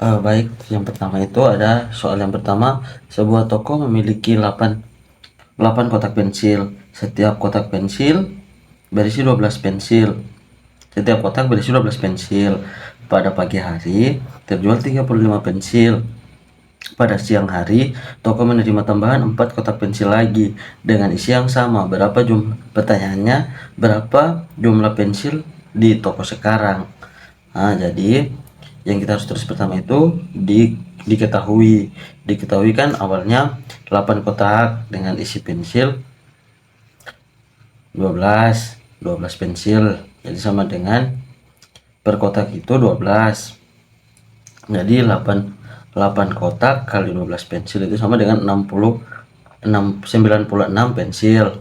Baik, yang pertama itu ada soal yang pertama, sebuah toko memiliki 8 kotak pensil. Setiap kotak pensil berisi 12 pensil. Setiap kotak berisi 12 pensil. Pada pagi hari terjual 35 pensil. Pada siang hari, toko menerima tambahan 4 kotak pensil lagi dengan isi yang sama. Pertanyaannya, berapa jumlah pensil di toko sekarang? Nah, jadi yang kita harus tulis pertama itu diketahui kan awalnya 8 kotak dengan isi pensil 12 pensil, jadi sama dengan per kotak itu 12, jadi 8 kotak kali 12 pensil itu sama dengan 96 pensil.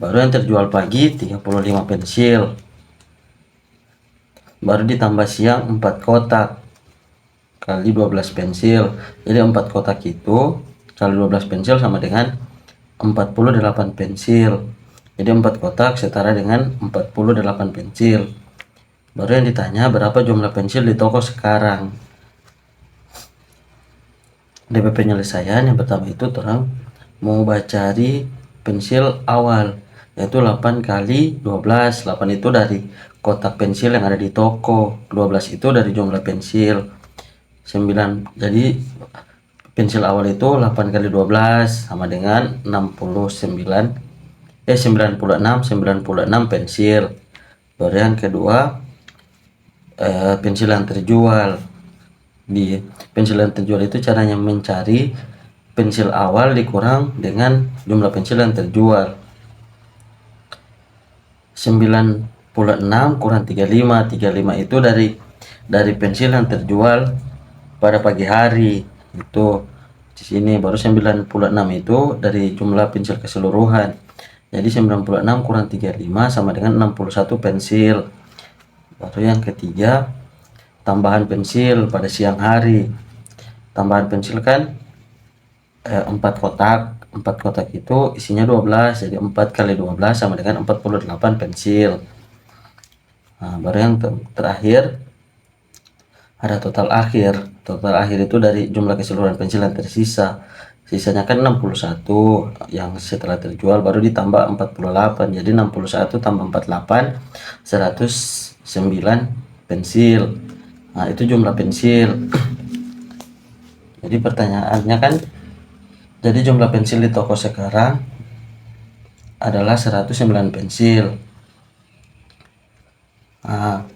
Baru yang terjual pagi 35 pensil, baru ditambah siang 4 kotak kali 12 pensil, jadi 4 kotak itu kali 12 pensil sama dengan 48 pensil, jadi 4 kotak setara dengan 48 pensil. Baru yang ditanya berapa jumlah pensil di toko sekarang. DP penyelesaian yang pertama itu orang mau cari pensil awal, yaitu 8 kali 12. 8 itu dari kotak pensil yang ada di toko, 12 itu dari jumlah pensil 9. Jadi pensil awal itu 8 kali 12 sama dengan 96 pensil. Baru yang kedua, pensil yang terjual. Di pensil yang terjual itu caranya mencari pensil awal dikurang dengan jumlah pensil yang terjual. 96 kurang 35. 35 itu dari pensil yang terjual pada pagi hari. Itu di sini. Baru 96 itu dari jumlah pensil keseluruhan. Jadi 96 kurang 35 sama dengan 61 pensil. Baru yang ketiga, tambahan pensil pada siang hari. Tambahan pensil kan 4 kotak. 4 kotak itu isinya 12, jadi 4 kali 12 sama dengan 48 pensil. Nah, baru yang terakhir ada total akhir. Total akhir itu dari jumlah keseluruhan pensil yang tersisa. Sisanya kan 61 yang setelah terjual, baru ditambah 48, jadi 61 tambah 48 109 pensil. Nah, itu jumlah pensil. Jadi pertanyaannya kan, jadi jumlah pensil di toko sekarang adalah 109 pensil. Nah,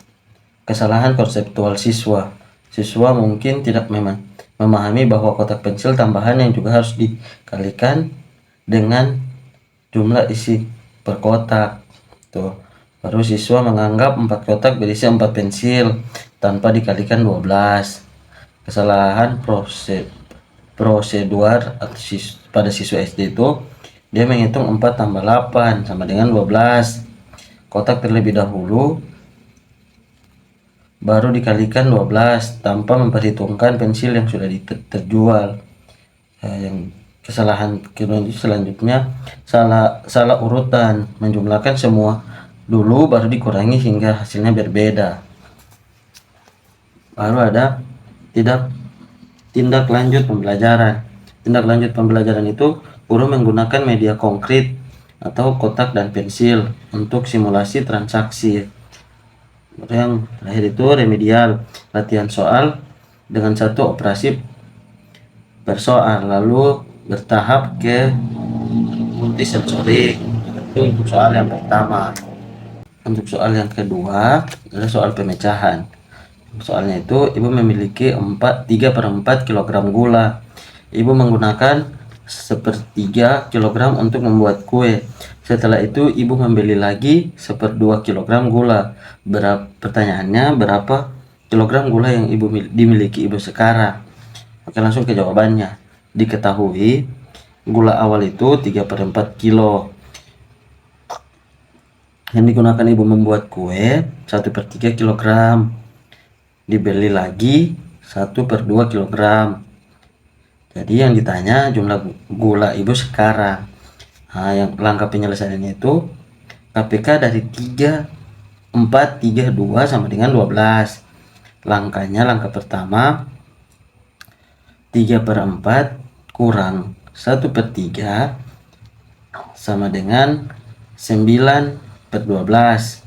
kesalahan konseptual siswa. Siswa mungkin tidak memahami bahwa kotak pensil tambahan yang juga harus dikalikan dengan jumlah isi per kotak. Tuh. Baru siswa menganggap 4 kotak berisi 4 pensil tanpa dikalikan 12. Kesalahan prosedur pada siswa SD itu dia menghitung 4 tambah 8 sama dengan 12 kotak terlebih dahulu, baru dikalikan 12 tanpa memperhitungkan pensil yang sudah terjual. Yang kesalahan selanjutnya salah urutan, menjumlahkan semua dulu baru dikurangi hingga hasilnya berbeda. Baru ada tindak lanjut pembelajaran. Tindak lanjut pembelajaran itu guru menggunakan media konkret atau kotak dan pensil untuk simulasi transaksi. Yang terakhir itu remedial, latihan soal dengan satu operasi per soal, lalu bertahap ke multisensorik. Itu untuk soal yang pertama. Untuk soal yang kedua adalah soal pemecahan. Soalnya itu, ibu memiliki 3/4 kg gula. Ibu menggunakan 1/3 kg untuk membuat kue. Setelah itu ibu membeli lagi 1/2 kg gula. Pertanyaannya, berapa kilogram gula yang dimiliki ibu sekarang? Oke, langsung ke jawabannya. Diketahui gula awal itu 3/4 kilo. Yang digunakan ibu membuat kue 1/3 kg. Dibeli lagi 1/2 kg. Jadi yang ditanya jumlah gula ibu sekarang. Nah, yang langkah penyelesaiannya itu KPK dari 3, 4, 3, 2 sama dengan 12. Langkah pertama 3/4 kurang 1/3 sama dengan 9/12.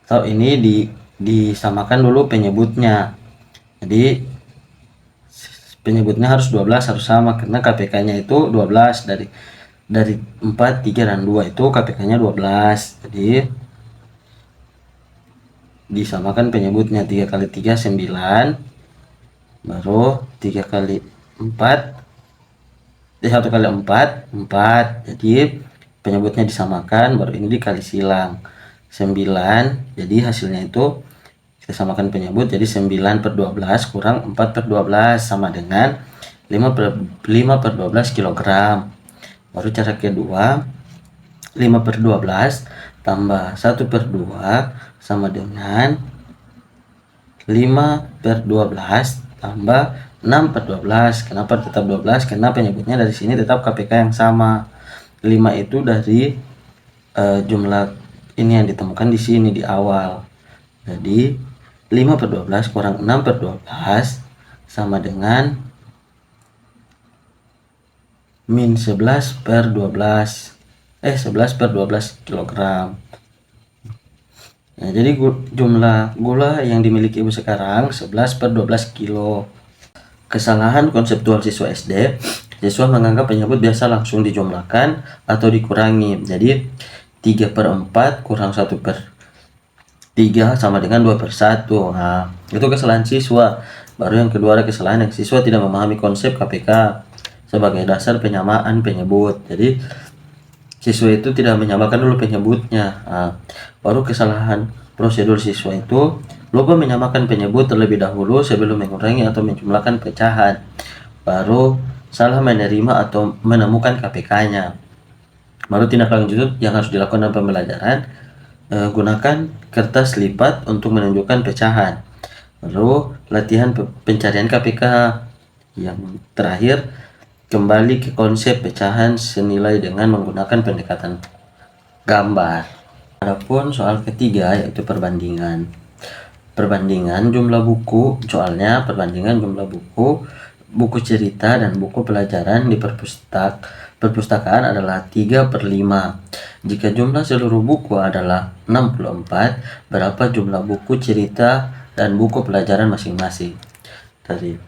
So ini disamakan dulu penyebutnya. Jadi penyebutnya harus 12, harus sama karena KPK-nya itu 12, dari 4, 3 dan 2 itu KPK-nya 12. Jadi disamakan penyebutnya. 3 kali 3 9, baru 3 kali 4 1 kali 4 4. Jadi penyebutnya disamakan, baru ini dikali silang 9. Jadi hasilnya itu kita samakan penyebut, jadi 9/12 kurang 4/12 sama dengan 5/12 kilogram. Baru cara kedua, 5/12 tambah 1/2 sama dengan 5/12 tambah 6/12. Kenapa tetap 12? Karena penyebutnya dari sini tetap KPK yang sama. 5 itu dari jumlah ini yang ditemukan di sini di awal. Jadi 5/12 kurang 6/12 sama dengan min 11/12 11/12 kilogram. Nah, jadi jumlah gula yang dimiliki ibu sekarang 11/12 kilo. Kesalahan konseptual siswa SD, siswa menganggap penyebut biasa langsung dijumlahkan atau dikurangi. Jadi 3/4 kurang 1/3 sama dengan 2/1. Nah, itu kesalahan siswa. Baru yang kedua ada kesalahan yang siswa tidak memahami konsep KPK sebagai dasar penyamaan penyebut. Jadi siswa itu tidak menyamakan dulu penyebutnya. Nah, baru kesalahan prosedur siswa itu lupa menyamakan penyebut terlebih dahulu sebelum mengurangi atau menjumlahkan pecahan. Baru salah menerima atau menemukan KPK-nya. Baru tindak lanjut yang harus dilakukan dalam pembelajaran, gunakan kertas lipat untuk menunjukkan pecahan. Lalu latihan pencarian KPK. Yang terakhir, kembali ke konsep pecahan senilai dengan menggunakan pendekatan gambar. Adapun soal ketiga yaitu perbandingan jumlah buku. Soalnya perbandingan jumlah buku cerita dan buku pelajaran di perpustakaan adalah 3/5. Jika jumlah seluruh buku adalah 64, berapa jumlah buku cerita dan buku pelajaran masing-masing? Jadi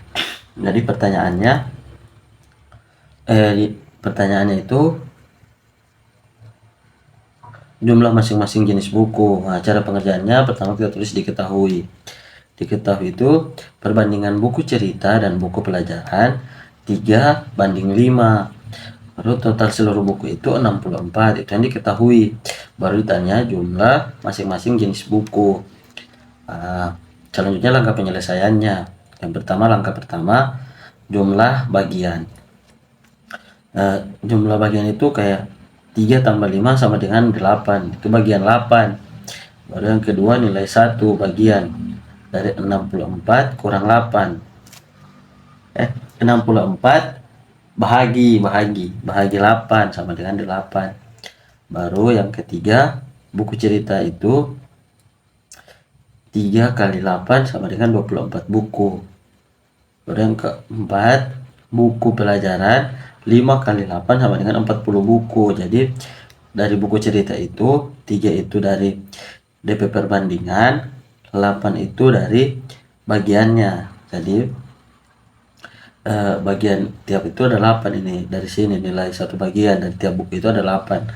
pertanyaannya itu jumlah masing-masing jenis buku. Nah, cara pengerjaannya pertama kita tulis diketahui. Diketahui itu perbandingan buku cerita dan buku pelajaran 3/5. Baru total seluruh buku itu 64, itu yang diketahui. Baru ditanya jumlah masing-masing jenis buku. Selanjutnya langkah penyelesaiannya. Langkah pertama jumlah bagian. Jumlah bagian itu kayak 3 tambah 5 sama dengan 8, itu bagian 8. Baru yang kedua nilai 1 bagian dari 64 kurang 8. 64 bahagi 8 sama dengan 8. Baru yang ketiga buku cerita itu 3 kali 8 sama dengan 24 buku. Baru yang keempat buku pelajaran 5 kali 8 sama dengan 40 buku. Jadi dari buku cerita itu 3 itu dari DP perbandingan, 8 itu dari bagiannya. Jadi bagian tiap itu ada 8. Ini dari sini nilai satu bagian dari tiap buku itu ada 8.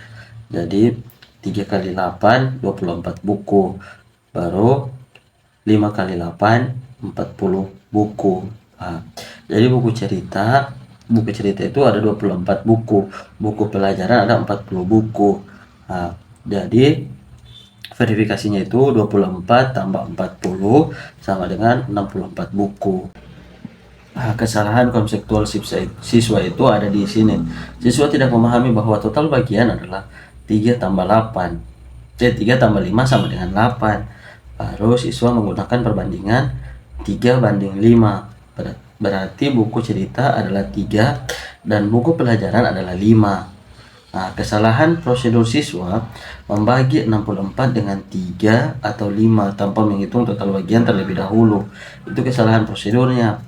Jadi 3 kali 8 24 buku. Baru 5 kali 8 40 buku. Jadi buku cerita itu ada 24 buku. Buku pelajaran ada 40 buku. Jadi verifikasinya itu 24 tambah 40 sama dengan 64 buku. Kesalahan konseptual siswa itu ada di sini. Siswa tidak memahami bahwa total bagian adalah 3 tambah 8. 3 tambah 5 sama dengan 8. Baru siswa menggunakan perbandingan 3/5. Berarti buku cerita adalah 3 dan buku pelajaran adalah 5. Nah, kesalahan prosedur siswa membagi 64 dengan 3 atau 5 tanpa menghitung total bagian terlebih dahulu. Itu kesalahan prosedurnya.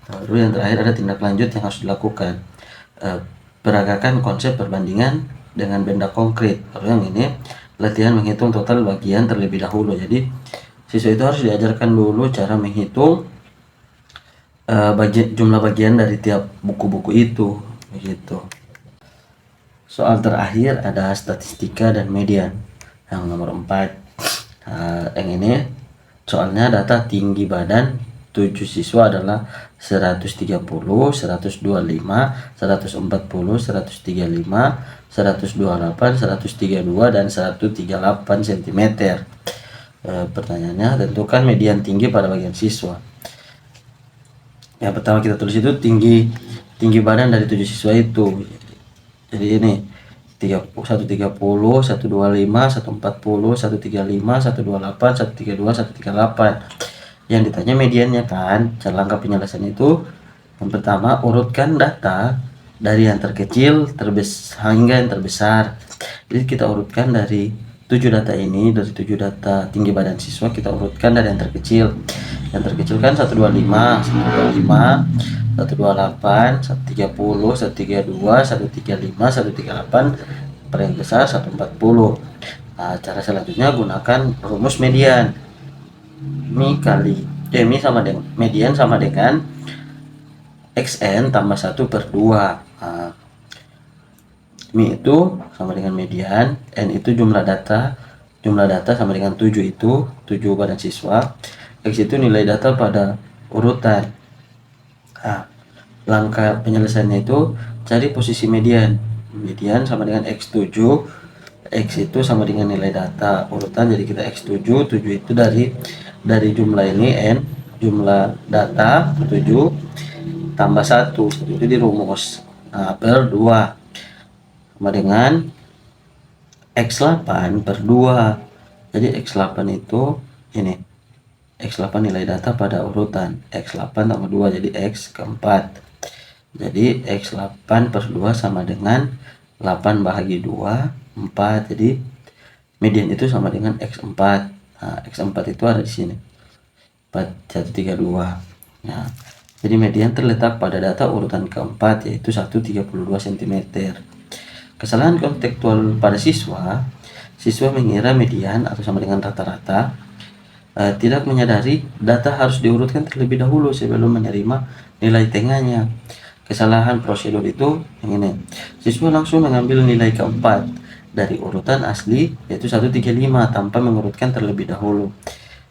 Lalu yang terakhir ada tindak lanjut yang harus dilakukan. Peragakan konsep perbandingan dengan benda konkret. Lalu yang ini latihan menghitung total bagian terlebih dahulu. Jadi siswa itu harus diajarkan dulu cara menghitung jumlah bagian dari tiap buku-buku itu, begitu. Soal terakhir ada statistika dan median. Yang nomor 4, yang ini soalnya data tinggi badan 7 siswa adalah 130, 125, 140, 135, 128, 132, dan 138 cm. Pertanyaannya, tentukan median tinggi pada bagian siswa. Yang pertama kita tulis itu tinggi badan dari 7 siswa itu. Jadi ini 130, 125, 140, 135, 128, 132, 138. Yang ditanya mediannya kan. Cara langkah penyelesaian itu, yang pertama urutkan data dari yang terkecil hingga yang terbesar. Jadi kita urutkan dari 7 data ini, dari 7 data tinggi badan siswa, kita urutkan dari yang terkecil. Yang terkecil kan 125, 128, 130, 132, 135, 138, paling besar 140. Nah, cara selanjutnya gunakan rumus median. Mi sama dengan median sama dengan xn tambah 1/2. Nah, Mi itu sama dengan median, n itu jumlah data sama dengan 7 itu 7 badan siswa, x itu nilai data pada urutan. Nah, langkah penyelesaiannya itu cari posisi median sama dengan x7, x itu sama dengan nilai data urutan, jadi kita x7, 7 itu dari jumlah ini n, jumlah data 7 tambah 1 itu dirumus, nah, per 2 sama dengan x8/2. Jadi x8 itu ini, x8 nilai data pada urutan, x8 tambah 2 jadi x keempat. Jadi x8/2 sama dengan 8 bahagi 2, 4. Jadi median itu sama dengan x4. Nah, x4 itu ada di sini, 4132. Nah, jadi median terletak pada data urutan keempat, yaitu 132 cm. Kesalahan kontekstual pada siswa mengira median atau sama dengan rata-rata, tidak menyadari data harus diurutkan terlebih dahulu sebelum menerima nilai tengahnya. Kesalahan prosedur itu yang ini, siswa langsung mengambil nilai keempat dari urutan asli yaitu 135 tanpa mengurutkan terlebih dahulu.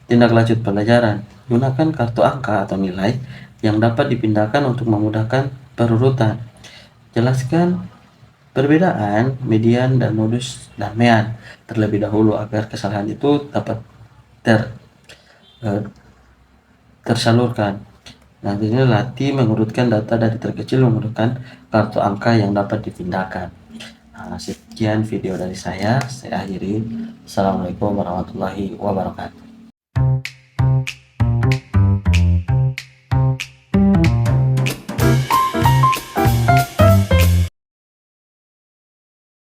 Tindak lanjut pelajaran, gunakan kartu angka atau nilai yang dapat dipindahkan untuk memudahkan perurutan. Jelaskan perbedaan median dan modus dan mean terlebih dahulu agar kesalahan itu dapat tersalurkan. Nah, ini latih mengurutkan data dari terkecil menggunakan kartu angka yang dapat dipindahkan. Nah, sekian video dari saya akhiri. Assalamualaikum warahmatullahi wabarakatuh.